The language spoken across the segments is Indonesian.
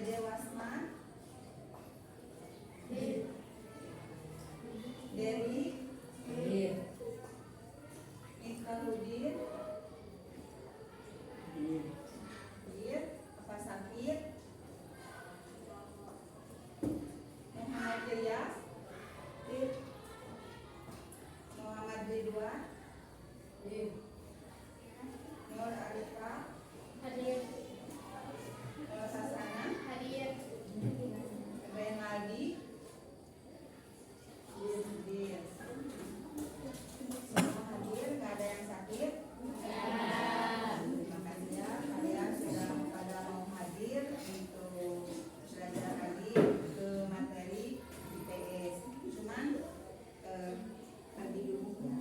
Dede Wasma, Dewi, Mika Hudin, apa sakit? Muhammad Ilyas, Muhammad Ridwan, Nur Arifah, Nur Sasana, Renaldi, semua hadir, nggak ada yang sakit. Terima kasih ya, kalian sudah pada mau hadir untuk belajar lagi ke materi IPS. Cuman tadi dulu ya.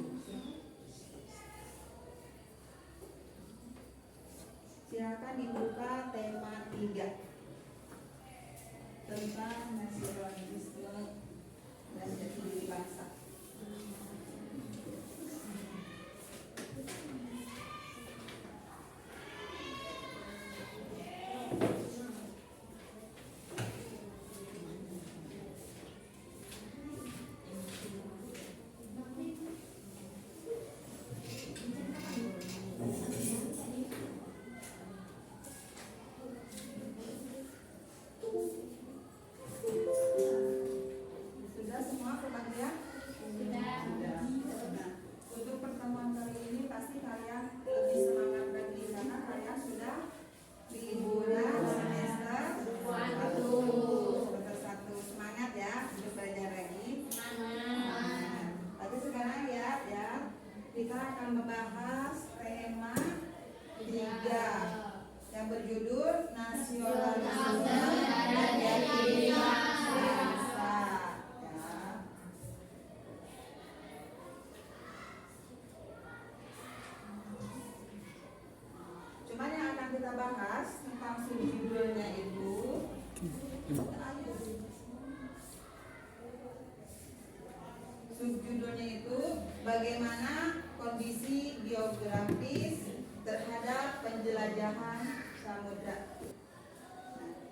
Silakan dibuka tema 3 tentang nasionalisme dan jati diri bangsa. Sudah semua kebagian? Sudah. Nah, untuk pertemuan kali ini pasti kalian lebih semangat lagi karena kalian sudah liburan semester 1. Semangat ya untuk belajar lagi. Tapi sekarang lihat ya, kita akan membahas tema 3 yang berjudul nasionalisme dan jati diri bangsa. Ya. Cuman yang akan kita bahas tentang subjudulnya itu bagaimana kondisi geografis terhadap penjelajahan samudra.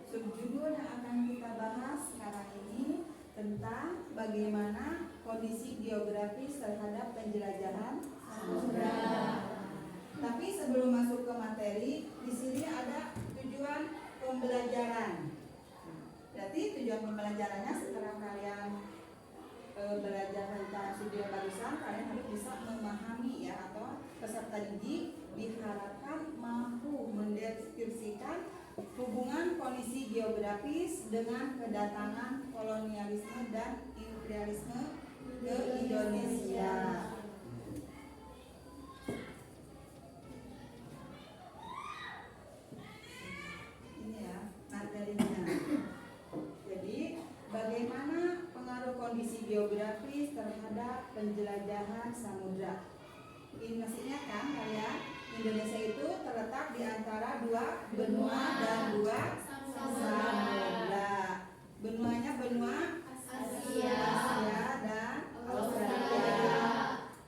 Subjudul yang akan kita bahas sekarang ini tentang bagaimana kondisi geografis terhadap penjelajahan samudra. Tapi sebelum masuk ke materi, di sini ada tujuan pembelajaran. Berarti tujuan pembelajarannya setelah kalian belajar tentang studi barusan, kalian harus bisa memahami ya, atau peserta didik diharapkan mampu mendeskripsikan hubungan kondisi geografis dengan kedatangan kolonialisme dan imperialisme ke Indonesia. Ini ya materinya. Jadi bagaimana pengaruh kondisi geografis terhadap penjelajahan samudra? Ini maksudnya kan kalian, Indonesia itu terletak di antara 2 benua dan 2 samudra. Benuanya benua Asia dan Australia.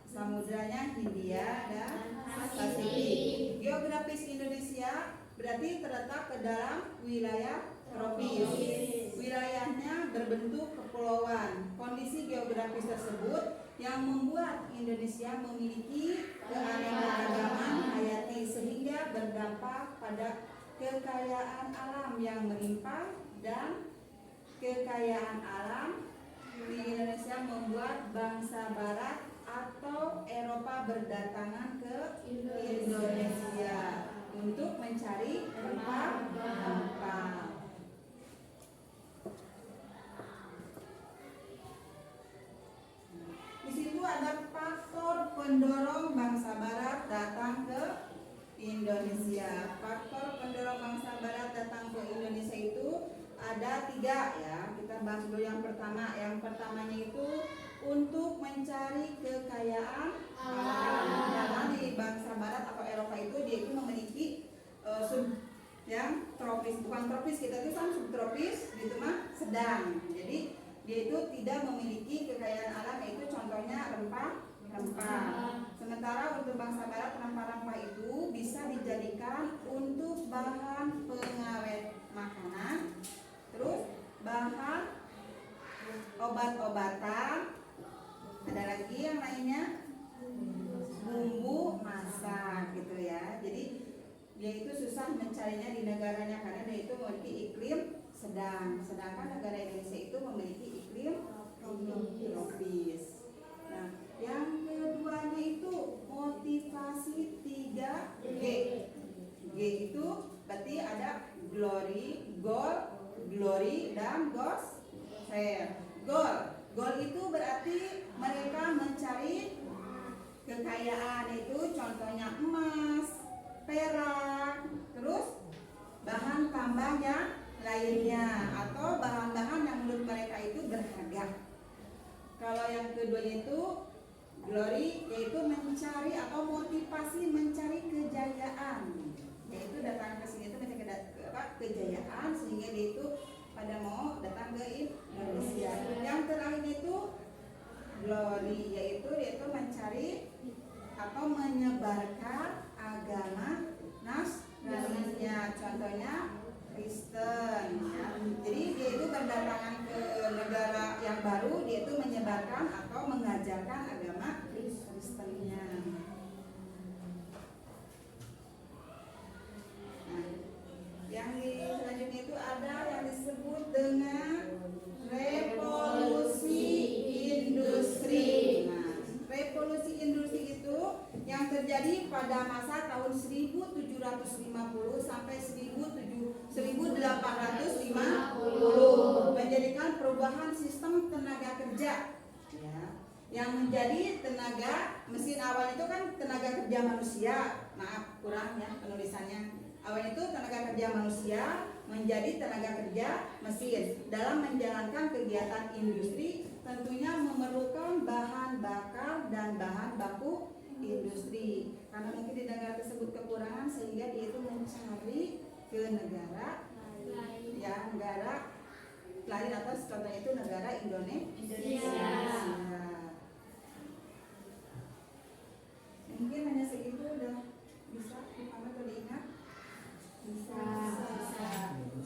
Samudranya Hindia dan Pasifik. Geografis Indonesia berarti terletak ke dalam wilayah tropis. Wilayahnya berbentuk kepulauan. Kondisi geografis tersebut yang membuat Indonesia memiliki keanekaragaman hayati sehingga berdampak pada kekayaan alam yang melimpah, dan kekayaan alam di Indonesia membuat bangsa barat atau Eropa berdatangan ke Indonesia untuk mencari rempah-rempah. Di situ ada faktor pendorong bangsa barat datang ke Indonesia. Faktor pendorong bangsa barat datang ke Indonesia itu ada 3 ya. Kita bahas dulu yang pertama. Yang pertamanya itu untuk mencari kekayaan alam. Karena di bangsa barat atau Eropa itu dia itu memiliki yang tropis, bukan tropis, kita itu kan subtropis, gitu mah sedang. Jadi dia itu tidak memiliki kekayaan alam, yaitu contohnya rempah-rempah. Sementara untuk bangsa barat, rempah-rempah itu bisa dijadikan untuk bahan pengawet makanan obat-obatan, ada lagi yang lainnya bumbu masak gitu ya. Jadi dia itu susah mencarinya di negaranya karena dia itu memiliki iklim sedang, sedangkan negara Indonesia itu memiliki iklim tropis. Nah, yang keduanya itu motivasi 3G. G itu berarti ada glory, goal, glory dan goals. Goal itu berarti mereka mencari kekayaan, itu contohnya emas, perak, terus bahan tambah yang lainnya atau bahan-bahan yang menurut mereka itu berharga. Kalau yang keduanya itu glory, yaitu mencari atau motivasi mencari kejayaan, yaitu datang ke sini itu mencari kejayaan sehingga dia itu pada mau datang ke Indonesia. Yang terakhir itu glory, yaitu dia itu mencari atau menyebarkan agama Nasrani, contohnya Kristen ya. Jadi dia itu berdatangan ke negara yang baru, dia itu menyebarkan atau mengajarkan agama Kristennya. Nah, yang selanjutnya itu ada yang disebut dengan revolusi industri. Nah, revolusi industri itu yang terjadi pada masa tahun 1750 sampai 1850, menjadikan perubahan sistem tenaga kerja ya, yang menjadi tenaga mesin. Awal itu kan tenaga kerja manusia, maaf kurang ya penulisannya. Awal itu tenaga kerja manusia menjadi tenaga kerja mesin. Dalam menjalankan kegiatan industri tentunya memerlukan bahan bakar dan bahan baku industri. Karena mungkin di negara tersebut kekurangan sehingga dia itu mencari ke negara lain atau contohnya itu negara Indonesia. Mungkin hanya segitu udah bisa dipahami atau diingat? Bisa.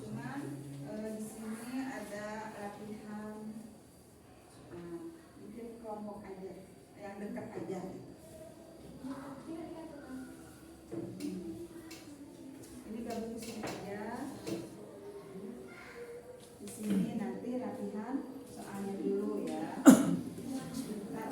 Cuman di sini ada latihan mungkin kelompok aja, yang dekat aja. Ini gabung ke sini aja. Di sini nanti latihan soalnya dulu ya. Bentar,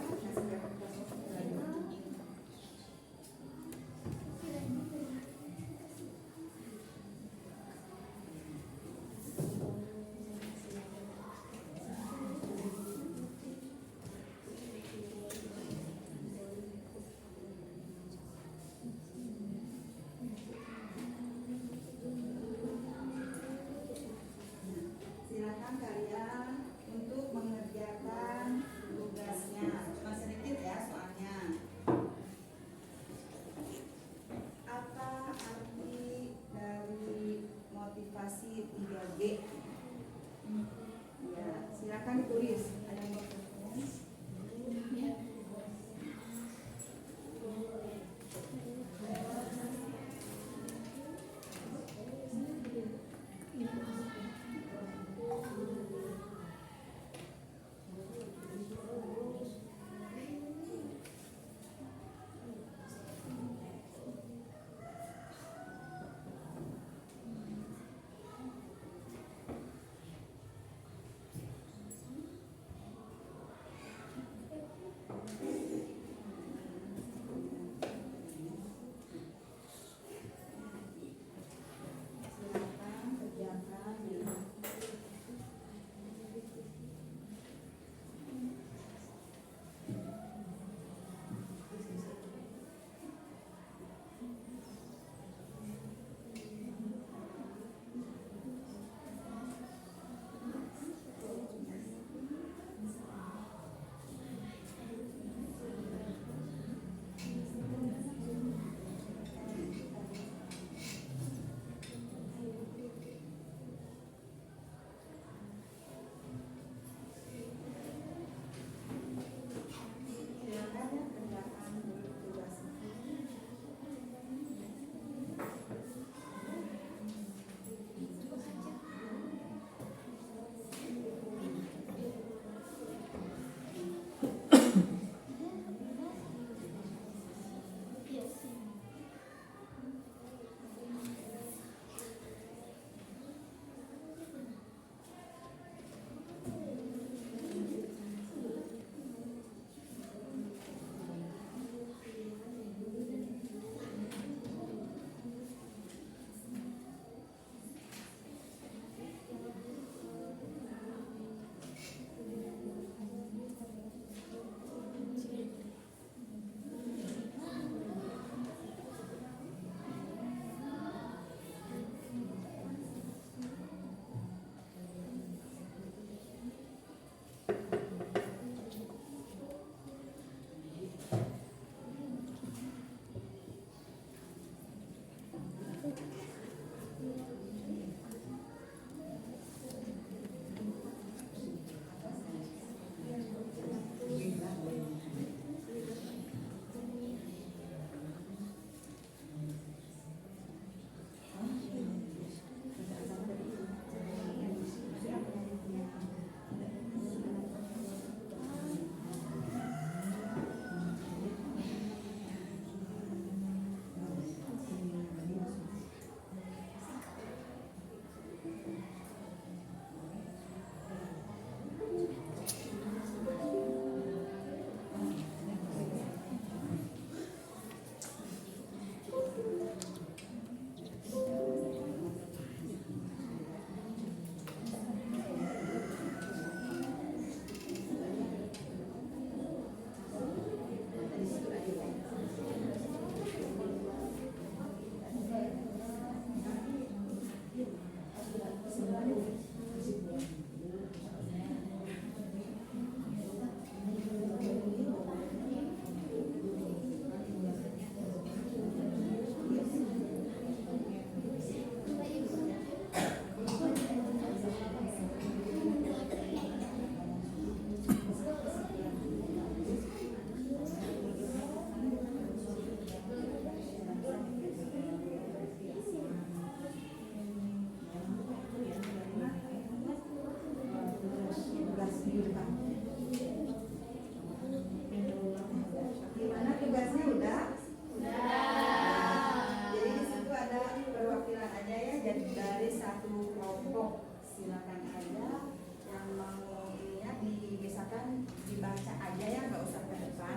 silakan aja yang mau ininya misalkan dibaca aja ya, nggak usah ke depan.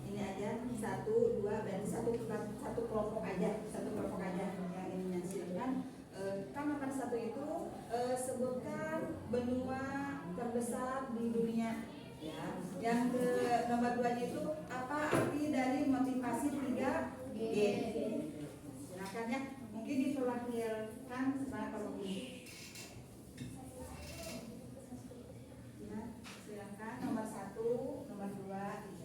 Ini aja 1, 2, berarti satu kelompok aja yang ininya silakan. Kan nomor 1 itu sebutkan benua terbesar di dunia. Ya. Yang ke nomor 2 itu apa arti dari motivasi 3G? Silakan ya. Mungkin diperwakilkan sebenarnya kalau ini. Ya, silakan nomor 1, nomor 2.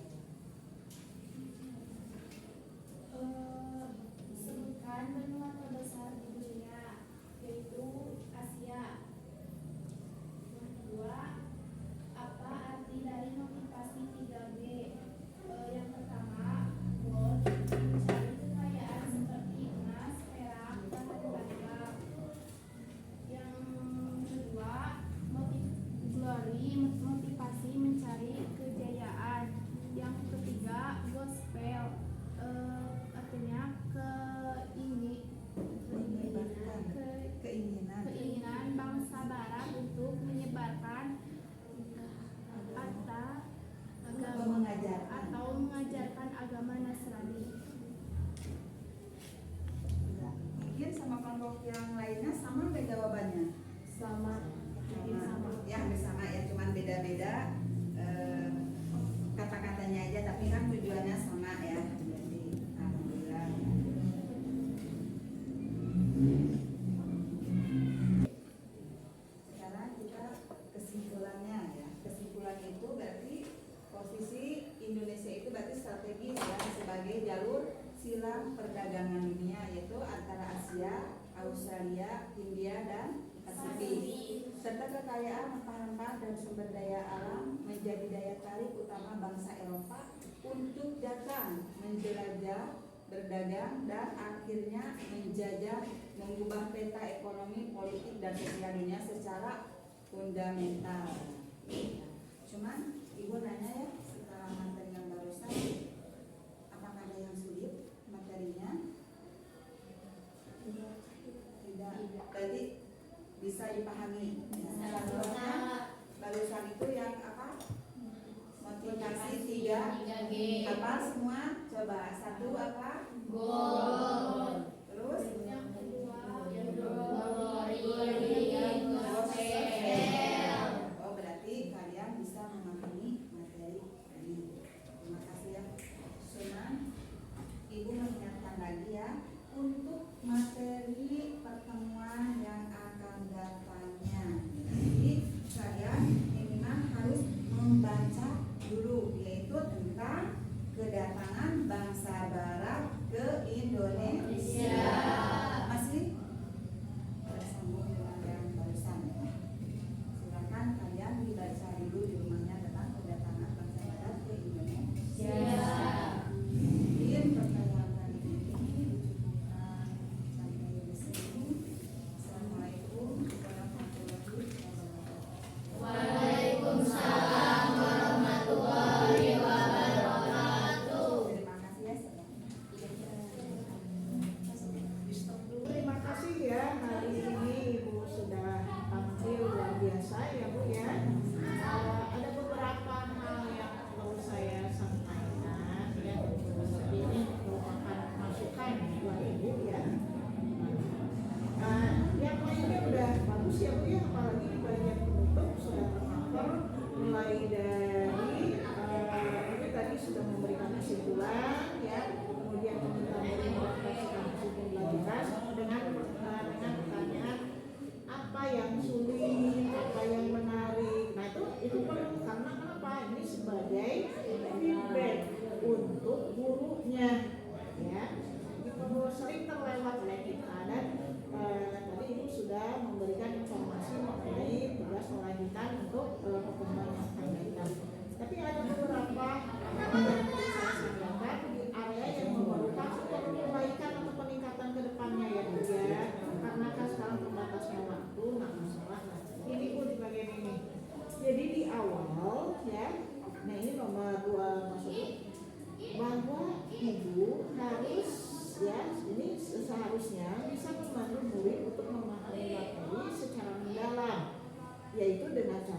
Sebutkan benua terbesar di dunia, yaitu Asia. Yang 2, apa arti dari motivasi 3G? Yang pertama, gold, mencari kekayaan seperti emas, perak, dan tembaga. Yang kedua, glory, motivasi mencari kejayaan. Yang ketiga, gospel, artinya keinginan bangsa barat untuk menyebarkan atau mengajarkan agama Nasrani. Mungkin sama kelompok yang lainnya sama nggak jawabannya? Sama. Ya hampir sama ya, cuman beda-beda kata-katanya aja, tapi kan tujuannya sama ya. Jadi alhamdulillah. Sekarang kita kesimpulannya ya. Kesimpulan itu berarti posisi Indonesia itu berarti strategis ya sebagai jalur silang perdagangan dunia, yaitu antara Asia, Australia, India, dan Pasifik. Serta kekayaan rempah-rempah dan sumber daya alam menjadi daya tarik utama bangsa Eropa untuk datang, menjelajah, berdagang, dan akhirnya menjajah, mengubah peta ekonomi, politik, dan sosial dunia secara fundamental. Cuman Ibu nanya ya, setelah materi yang barusan, apakah ada yang sulit materinya? Tidak. Berarti bisa dipahami. Barusan itu yang apa? Motivasi 3G. Apa semua? Coba 1 apa? Gold. Terus? Yang kedua, Oh, berarti kalian bisa memahami materi ini. Terima kasih ya. Cuman Ibu mengingatkan lagi ya, untuk materi pertemuan yang akan datangnya. Jadi kalian minimal harus membaca dulu, yaitu tentang kedatangan bangsa barat ke Indonesia.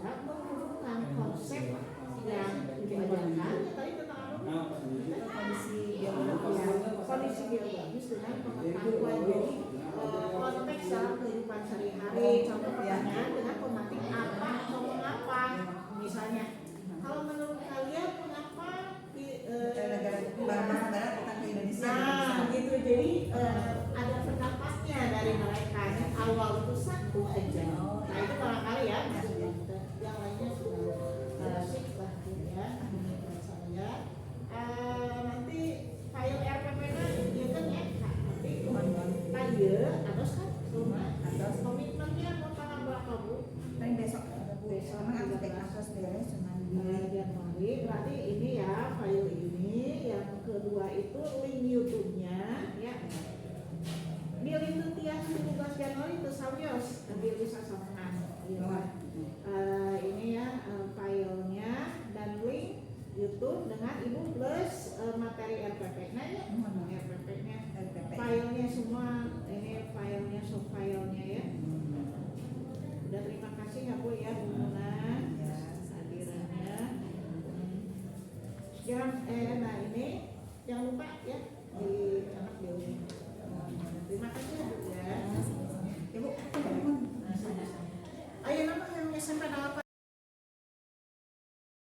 cara menghubungkan konsep yang diajarkan ya tadi tentang apa? Kondisi Ya, kondisi biologis dengan pengetahuan. Jadi konteks dalam kehidupan sehari-hari. Contoh pertanyaan dengan pematik apa atau mengapa. Misalnya, kalau menurut kalian mengapa negara bangsa barat datang ke Indonesia. nah gitu. Jadi ada pendapatnya dari mereka. Yang awal itu satu aja. Nah itu barangkali ya. Yang lainnya sudah sip lah gitu ya. Saya nanti file RPP-nya ya kan ya. Nanti kayu atau kan rumah atau komitmennya mau tanggal berapa Bu? Paling besok. Besok Emang aku juga kasus beres cuman Januari. Berarti ini ya file ini. Yang kedua itu link YouTube-nya ya. Di link itu tiap 17 Januari itu Sawios nanti bisa samakan ya. Ini ya filenya dan link YouTube dengan Ibu plus materi RPP. Nah ya RPP-nya, filenya semua ini filenya filenya ya. Dan terima kasih ya Bu ya Bu Muna hadirannya. Jangan nah ini jangan lupa ya di anak di terima kasih ya Bu ya. Ibu, Ayo nama yang SMP 8